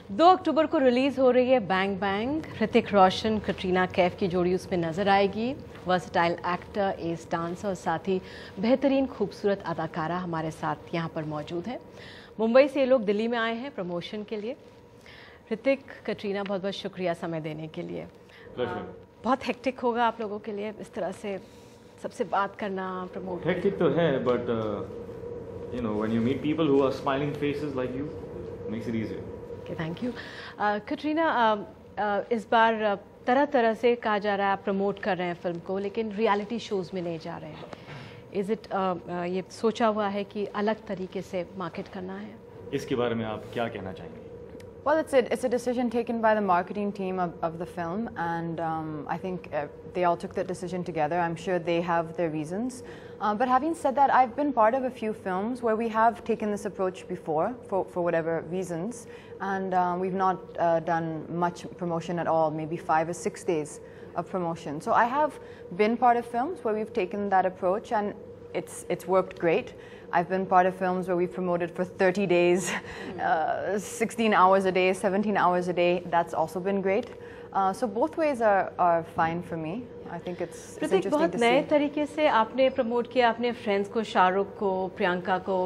2 अक्टूबर को रिलीज़ हो रही है बैंग बैंग। ऋतिक रोशन कटरीना कैफ की जोड़ी उसमें नज़र आएगी। वर्सटाइल एक्टर, एस डांसर और साथ ही बेहतरीन खूबसूरत अदाकारा हमारे साथ यहाँ पर मौजूद हैं। मुंबई से ये लोग दिल्ली में आए हैं प्रमोशन के लिए। ऋतिक, कटरीना, बहुत बहुत शुक्रिया समय देने के लिए। बहुत हेक्टिक होगा आप लोगों के लिए इस तरह से सबसे बात करना, प्रमोट। हेक्टिक तो है, but you know, when you meet people who are smiling faces like you, makes it easier. Okay, thank you. Katrina, इस बार तरह तरह से कहा जा रहा है आप प्रमोट कर रहे हैं फिल्म को, लेकिन रियलिटी शोज़ में नहीं जा रहे हैं। इज़ इट ये सोचा हुआ है कि अलग तरीके से मार्केट करना है? इसके बारे में आप क्या कहना चाहेंगे? Well, it's a decision taken by the marketing team of the film, and I think they all took that decision together. I'm sure they have their reasons. But having said that, I've been part of a few films where we have taken this approach before for whatever reasons, and we've not done much promotion at all, maybe 5 or 6 days of promotion. So I have been part of films where we've taken that approach, and it's worked great. I've been part of films where we've promoted for 30 days, 16 hours a day, 17 hours a day. That's also been great. So both ways are fine for me. I think it's interesting बहुत to नए see. तरीके से आपने promote किया अपने friends को, शाहरुख को, प्रियंका को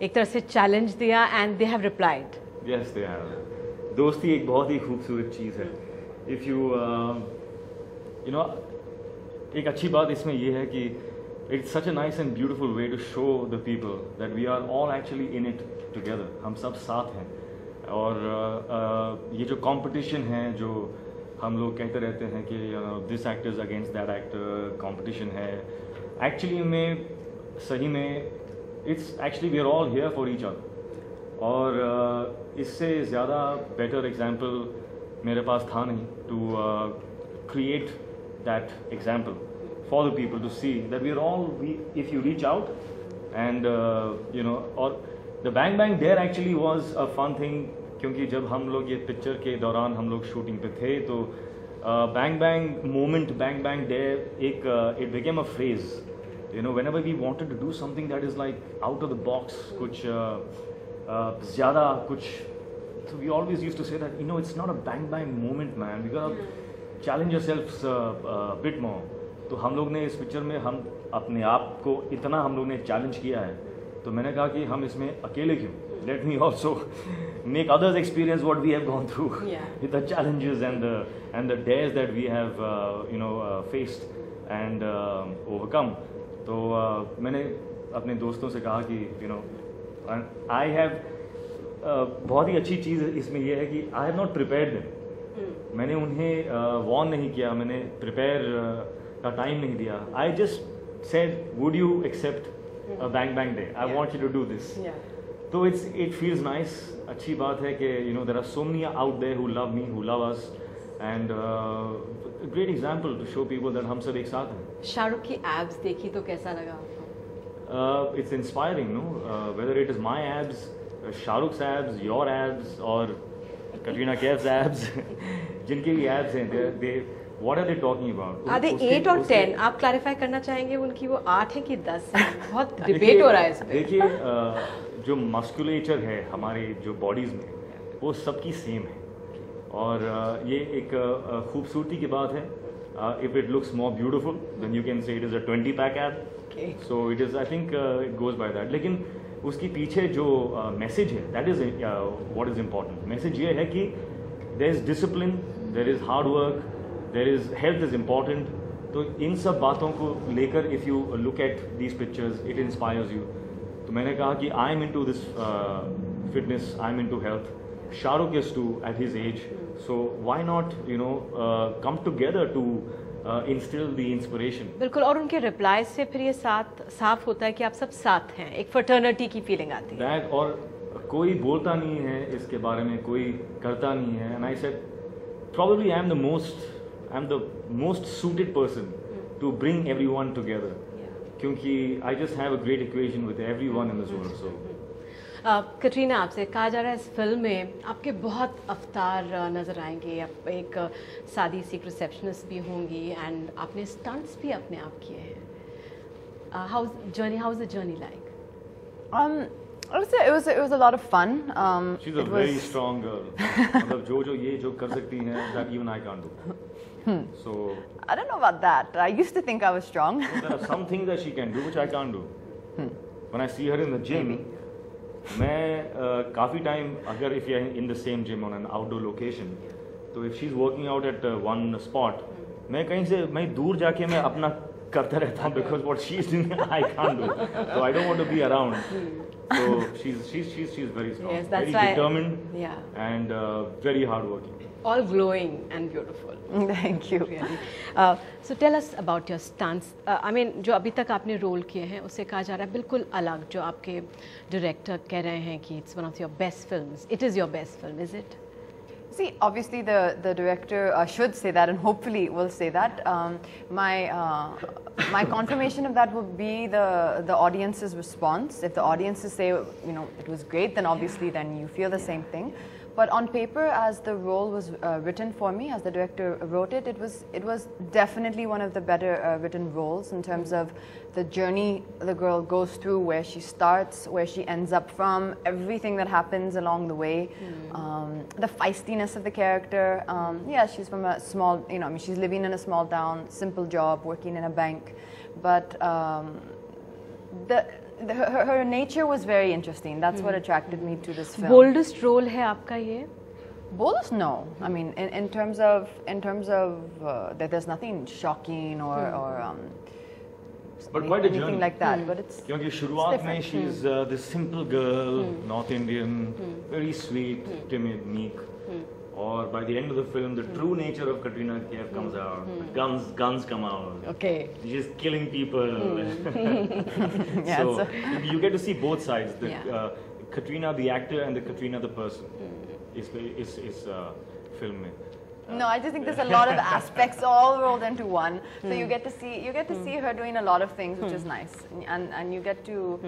एक तरह से चैलेंज दिया and they have replied. Yes, they have. दोस्ती एक बहुत ही खूबसूरत चीज़ है। If you you know, एक अच्छी बात इसमें ये है कि it's such a nice and beautiful way to show the people that we are all actually in it together. हम सब साथ हैं। और ये जो competition है, जो हम लोग कहते रहते हैं कि this actor is against that actor, competition है, actually में सही में it's actually we are all here for each other. और इससे ज़्यादा better example मेरे पास था नहीं to create that example for the people to see that we are all, if you reach out and you know, or the Bang Bang Dare actually was a fun thing, क्योंकि जब हम लोग ये picture के दौरान हम लोग shooting पे थे तो Bang Bang moment, Bang Bang Dare एक it became a phrase, you know, whenever we wanted to do something that is like out of the box, कुछ ज़्यादा कुछ, so we always used to say that, you know, it's not a Bang Bang moment, man, we gotta challenge yourselves a bit more. तो हम लोग ने इस picture में हम अपने आप को इतना हम लोग ने चैलेंज किया है, तो मैंने कहा कि हम इसमें अकेले क्यों, let me also make others experience what we have gone through with the challenges and the dares that we have you know faced and overcome. तो मैंने अपने दोस्तों से कहा कि यू नो आई हैव बहुत ही अच्छी चीज़ इसमें यह है कि I have not prepared them. मैंने उन्हें वॉर्न नहीं किया, मैंने प्रिपेयर का टाइम नहीं दिया। I just said would you accept a bang bang day, I want you to do this. तो इट फील्स नाइस। अच्छी बात है कि you know there are so many out there who love me, who love us, and great example to show people that हम सब एक साथ हैं। शाहरुख की एब्स देखी तो कैसा लगा आपको? It's inspiring, no, whether it is my abs, Shahrukh's abs, your abs और कटरीना कैफ्स एब्स जिनके भी एब्स हैं, दे What are they talking about? Are they 8 और 10? आप क्लैरिफाई करना चाहेंगे उनकी वो 8 है कि 10 है? बहुत डिबेट हो रहा है इस पे। देखिए जो मस्कुलेचर है हमारे जो बॉडीज़ में वो सबकी सेम है, और ये एक खूबसूरती की बात है। If it looks more beautiful then you can say it is a 20 pack ab, so it is, I think it goes by that. लेकिन उसके पीछे जो मैसेज है, that is what is important. Message ये है कि there is discipline, there is hard work, there is health is important. तो इन सब बातों को लेकर if you look at these pictures it inspires you. तो मैंने कहा कि I am into this fitness, I am into health, Shahrukh is too at his age, so why not you know come together to instil the inspiration. बिल्कुल, और उनके reply से फिर ये साफ होता है कि आप सब साथ हैं, एक फ्रेटर्निटी की फीलिंग आती है। दैट, और कोई बोलता नहीं है इसके बारे में, कोई करता नहीं है, and I said probably I am the most suited person to bring everyone together, क्योंकि I just have a great equation with everyone in this world. So Katrina, आपसे कहा जा रहा है इस फिल्म में आपके बहुत अवतार नज़र आएंगे। आप एक सादी सी रिसेप्शनिस्ट भी होंगी एंड आपने स्टंट्स भी अपने आप किए हैं। How is the journey like? I would say it was a lot of fun. She's a very strong girl. मतलब जो ये जो कर सकती हैं that even I can't do. So I don't know about that. I used to think I was strong. there are some things that she can do which I can't do. When I see her in the gym, मैं काफ़ी time अगर if you're in the same gym on an outdoor location, तो if she's working out at one spot, मैं कहीं से मैं दूर जाके मैं अपना करता रहता हूँ because what she's doing I can't do. So I don't want to be around. So she's very strong, Yes, that's very why- determined, Yeah. and very hardworking. All glowing and beautiful. Thank you. Really. So tell us about your stunts. I mean, जो अभी तक आपने role किए हैं उससे कहा जा रहा है बिल्कुल अलग, जो आपके डायरेक्टर कह रहे हैं कि it's one of your best films. It is your best film, is it? See, obviously the director should say that, and hopefully will say that. My confirmation of that would be the audience's response. If the audiences say, it was great, then obviously then you feel the same thing. But on paper, as the role was written for me, as the director wrote it, it was definitely one of the better written roles in terms of the journey the girl goes through, where she starts, where she ends up from, everything that happens along the way, the feistiness of the character. Yeah, she's from a small, she's living in a small town, simple job, working in a bank, but her nature was very interesting. That's what attracted me to this film. Boldest role है आपका ये? Boldest? No. I mean, in terms of that, there's nothing shocking or But quite a anything journey. like that. But it's क्योंकि शुरुआत में different. she's this simple girl, North Indian, very sweet, timid, meek. और by the end of the film, the true nature of Katrina Kaif comes out. The guns come out. Okay. She's killing people. Yeah, so you get to see both sides. The Yeah. Katrina the actor and the Katrina the person. Is film में. no, I just think there's a lot of aspects all rolled into one. So you get to see her doing a lot of things, which is nice, and you get to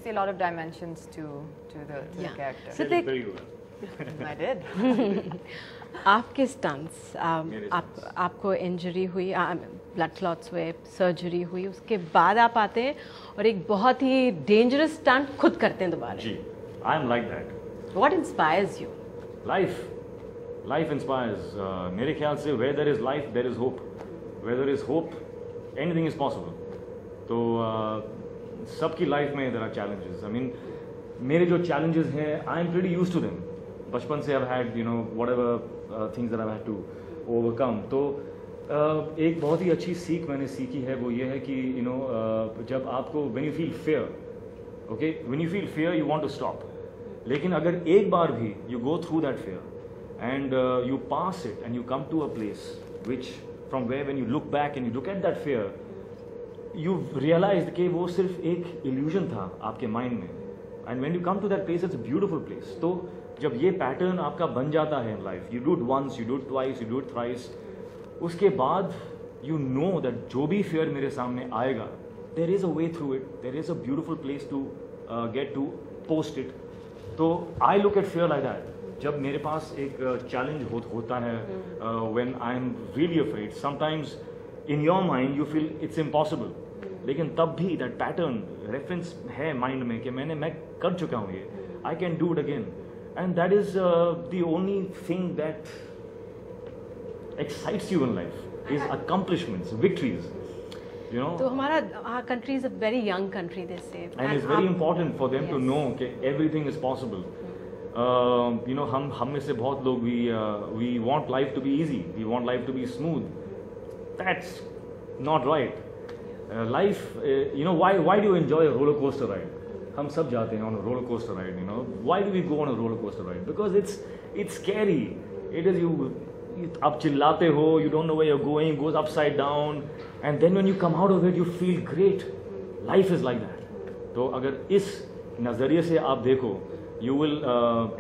see a lot of dimensions to the Yeah. character. So Did they- very well. I did. आपके stunts आपको injury हुई, blood clots हुए, surgery हुई, उसके बाद आप आते हैं और एक बहुत ही डेंजरस स्टंट खुद करते हैं दोबारा. जी, I am like that. What inspires you? Life inspires. मेरे ख्याल से where there is life, there is hope. Where there is hope, anything is possible. तो सबकी लाइफ में there are challenges. I mean, मेरे जो challenges हैं, I am pretty used to them. बचपन से I've had whatever things that I've had to overcome. तो एक बहुत ही अच्छी सीख मैंने सीखी है, वो ये है कि जब आपको when you feel fear, okay, when you feel fear you want to stop. लेकिन अगर एक बार भी you go through that fear and you pass it and you come to a place which from where when you look back and you look at that fear, you realize कि वो सिर्फ एक illusion था आपके mind में, and when you come to that place it's a beautiful place. तो जब ये पैटर्न आपका बन जाता है in life, you do it once, you do it twice, you do it thrice, उसके बाद you know that जो भी fear मेरे सामने आएगा, there is a way through it, there is a beautiful place to get to post it. तो I look at fear like that. जब मेरे पास एक challenge होता है, when I am really afraid, sometimes in your mind you feel it's impossible, लेकिन तब भी that pattern reference है mind में कि मैं कर चुका हूँ ये, I can do it again, and that is the only thing that excites you in life is accomplishments, victories. तो हमारा country is a very young country, they say. And it's very important for them to Yes. know that everything is possible. हम में से बहुत लोग we want life to be easy, we want life to be smooth. That's not right. Life, why do you enjoy a roller coaster ride? हम सब जाते हैं on a roller coaster ride. Why do we go on a roller coaster ride? Because it's scary. It is आप चिल्लाते हो, you don't know where you're going, goes upside down, and then when you come out of it, you feel great. Life is like that. तो अगर इस नज़रिए से आप देखो, you will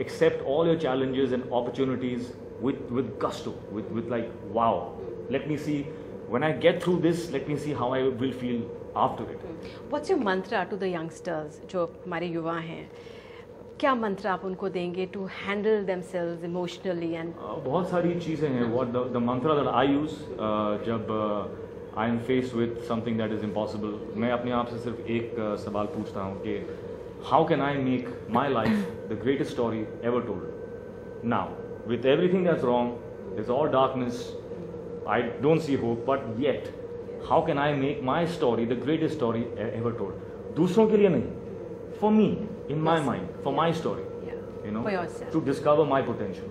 accept all your challenges and opportunities with gusto, with like, wow, let me see, when I get through this, let me see how I will feel after it. What's your mantra to the youngsters जो हमारे युवा हैं? क्या मंत्र आप उनको देंगे to handle themselves emotionally and बहुत सारी चीज़ें हैं. What the mantra that I use जब I am faced with something that is impossible, मैं अपने आप से सिर्फ एक सवाल पूछता हूँ कि how can I make my life the greatest story ever told? Now, with everything that's wrong, there's all darkness, I don't see hope, but yet, how can I make my story the greatest story ever told? दूसरों के लिए नहीं, for me, in my mind, for my story, you know, for yourself. to discover my potential.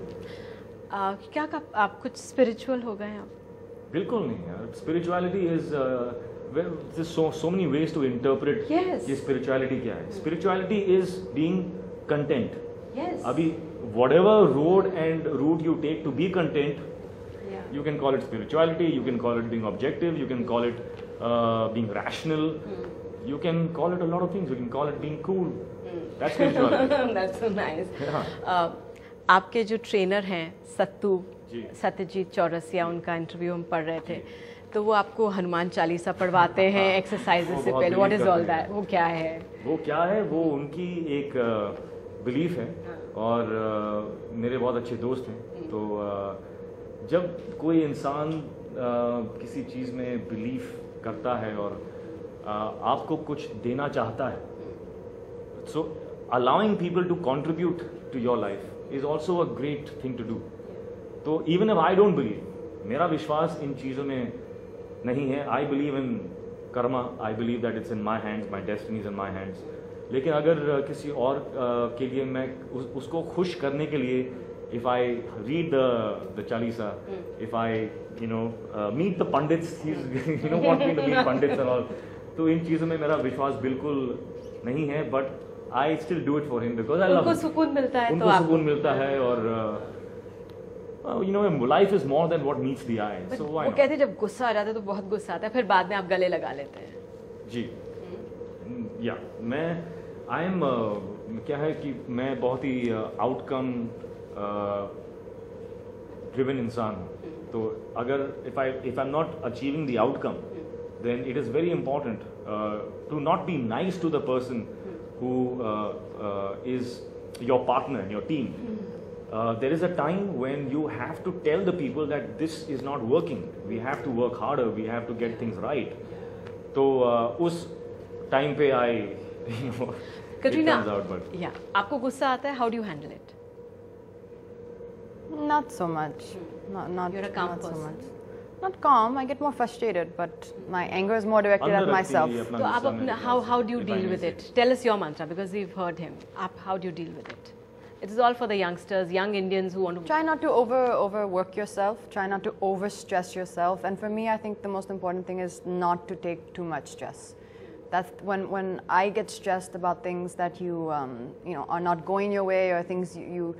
क्या आप कुछ spiritual हो गए आप? बिल्कुल नहीं यार, spirituality is well, there's so many ways to interpret Yes. ये spirituality क्या है. Spirituality is being content. Yes. अभी whatever road and route you take to be content, Yeah. you can call it spirituality, you can call it being objective, you can call it being rational, you can call it a lot of things, you can call it being cool. That's spirituality. That's so nice. Yeah. आपके जो trainer हैं सत्तू जी। सत्यजीत चौरसिया, उनका interview हम पढ़ रहे थे, तो वो आपको हनुमान चालीसा पढ़वाते हैं एक्सरसाइजेस वो से बहुत पहले. व्हाट इज believe ऑल करते हैं. दैट? वो क्या है? वो क्या है, वो उनकी एक बिलीफ है और मेरे बहुत अच्छे दोस्त हैं. तो जब कोई इंसान किसी चीज़ में बिलीफ करता है और आपको कुछ देना चाहता है, so allowing people to contribute to your life is also a great thing to do. तो even if I don't believe, मेरा विश्वास इन चीज़ों में नहीं है. I believe in karma, I believe that it's in my hands, my destiny is in my hands. लेकिन अगर किसी और के लिए मैं उसको खुश करने के लिए, if I read the Chalisa, if I you know meet the pandits, you know want me to meet pandits and all, तो इन चीज़ों में मेरा विश्वास बिल्कुल नहीं है. But I still do it for him because I love. उनको सुकून मिलता है, तो उनको आप सुकून मिलता है और you know, life is more than what meets the eye. So why वो not? कहते हैं जब गुस्सा आ जाता है तो बहुत गुस्सा आता है, फिर बाद में आप गले लगा लेते हैं. जी, या मैं आई एम क्या है कि मैं बहुत ही आउटकम ड्रिवन इंसान हूँ. तो अगर if I am not achieving the outcome, then it is very important to not be nice to the person who is your partner in your team. There is a time when you have to tell the people that this is not working. We have to work harder. We have to get things right. तो उस time पे I, you know, Katrina, it turns out, but या आपको गुस्सा आता है, how do you handle it? Not so much. Not You're a calm not so person. much. Not calm. I get more frustrated, but my anger is more directed at अंदर रखती myself. है अपना तो आप गुस्सा अपना मेरे हाउ ख्याल do you say, if I deal may with say. It? Tell us your mantra because we've heard him. आप how do you deal with it? It is all for the youngsters, young Indians who want to Try not to overwork yourself. Try not to overstress yourself. And for me, I think the most important thing is not to take too much stress. That's when I get stressed about things that you know are not going your way, or things you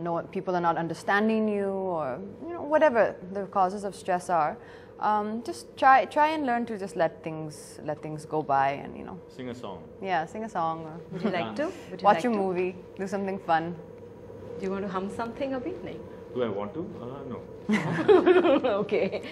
know people are not understanding you, or you know whatever the causes of stress are. Just try and learn to just let things go by, and you know. Sing a song. Yeah, sing a song, or would you like to? Would you watch like a to? movie, do something fun. Do you want to hum something अभी? नहीं. Do I want to? No. Okay.